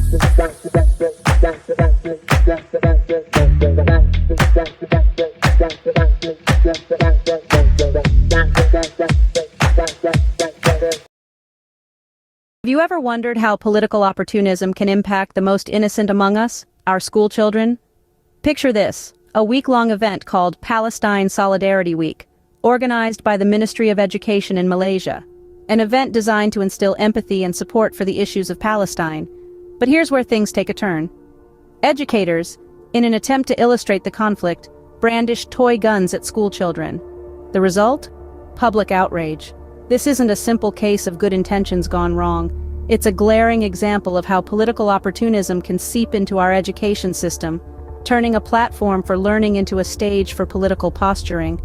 Have you ever wondered how political opportunism can impact the most innocent among us, our school children? Picture this, a week-long event called Palestine Solidarity Week, organized by the Ministry of Education in Malaysia. An event designed to instill empathy and support for the issues of Palestine. But here's where things take a turn. Educators, in an attempt to illustrate the conflict, brandished toy guns at school children. The result? Public outrage. This isn't a simple case of good intentions gone wrong. It's a glaring example of how political opportunism can seep into our education system, turning a platform for learning into a stage for political posturing.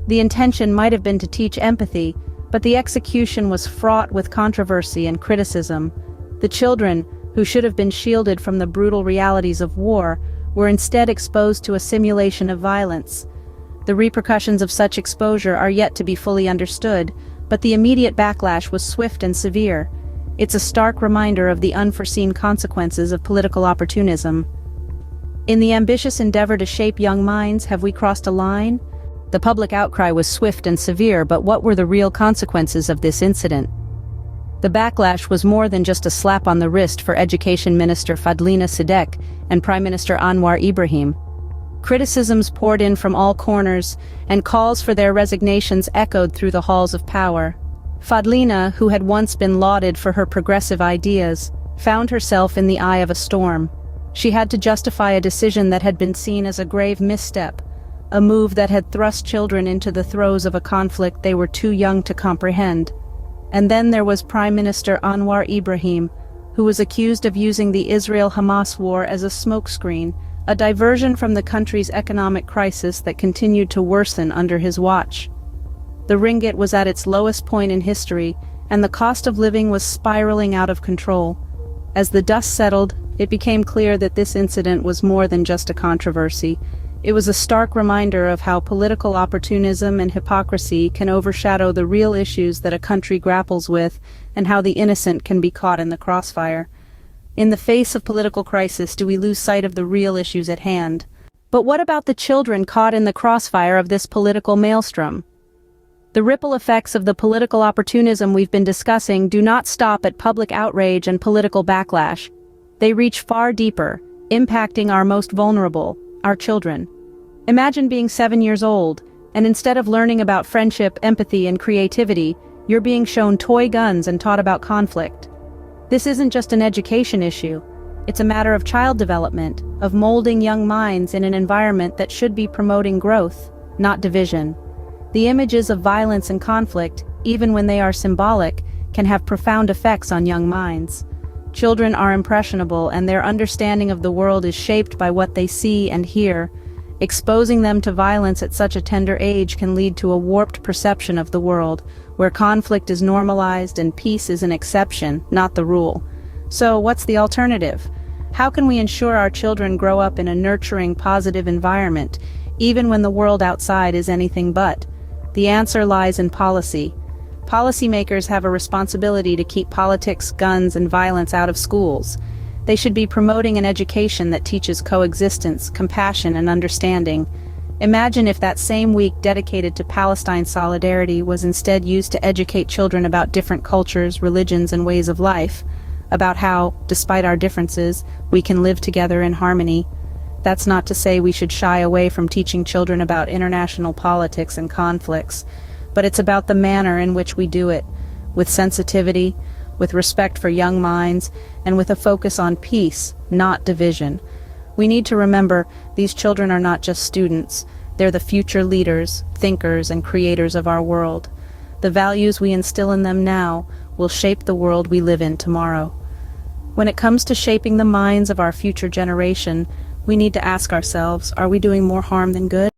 The intention might have been to teach empathy, but the execution was fraught with controversy and criticism. The children, who should have been shielded from the brutal realities of war, were instead exposed to a simulation of violence. The repercussions of such exposure are yet to be fully understood, but the immediate backlash was swift and severe. It's a stark reminder of the unforeseen consequences of political opportunism. In the ambitious endeavor to shape young minds, have we crossed a line? The public outcry was swift and severe, but what were the real consequences of this incident? The backlash was more than just a slap on the wrist for Education Minister Fadlina Sidek and Prime Minister Anwar Ibrahim. Criticisms poured in from all corners, and calls for their resignations echoed through the halls of power. Fadlina, who had once been lauded for her progressive ideas, found herself in the eye of a storm. She had to justify a decision that had been seen as a grave misstep, a move that had thrust children into the throes of a conflict they were too young to comprehend. And then there was Prime Minister Anwar Ibrahim, who was accused of using the Israel-Hamas war as a smokescreen, a diversion from the country's economic crisis that continued to worsen under his watch. The ringgit was at its lowest point in history, and the cost of living was spiraling out of control. As the dust settled, it became clear that this incident was more than just a controversy. It was a stark reminder of how political opportunism and hypocrisy can overshadow the real issues that a country grapples with, and how the innocent can be caught in the crossfire. In the face of political crisis, do we lose sight of the real issues at hand? But what about the children caught in the crossfire of this political maelstrom? The ripple effects of the political opportunism we've been discussing do not stop at public outrage and political backlash. They reach far deeper, impacting our most vulnerable, our children. Imagine being 7 years old, and instead of learning about friendship, empathy, and creativity, you're being shown toy guns and taught about conflict. This isn't just an education issue. It's a matter of child development, of molding young minds in an environment that should be promoting growth, not division. The images of violence and conflict, even when they are symbolic, can have profound effects on young minds. Children are impressionable, and their understanding of the world is shaped by what they see and hear. Exposing them to violence at such a tender age can lead to a warped perception of the world, where conflict is normalized and peace is an exception, not the rule. So, what's the alternative? How can we ensure our children grow up in a nurturing, positive environment, even when the world outside is anything but? The answer lies in policy. Policymakers have a responsibility to keep politics, guns, and violence out of schools. They should be promoting an education that teaches coexistence, compassion, and understanding. Imagine if that same week dedicated to Palestine solidarity was instead used to educate children about different cultures, religions, and ways of life, about how, despite our differences, we can live together in harmony. That's not to say we should shy away from teaching children about international politics and conflicts, but it's about the manner in which we do it, with sensitivity, with respect for young minds, and with a focus on peace, not division. We need to remember these children are not just students, they're the future leaders, thinkers, and creators of our world. The values we instill in them now will shape the world we live in tomorrow. When it comes to shaping the minds of our future generation, we need to ask ourselves, are we doing more harm than good?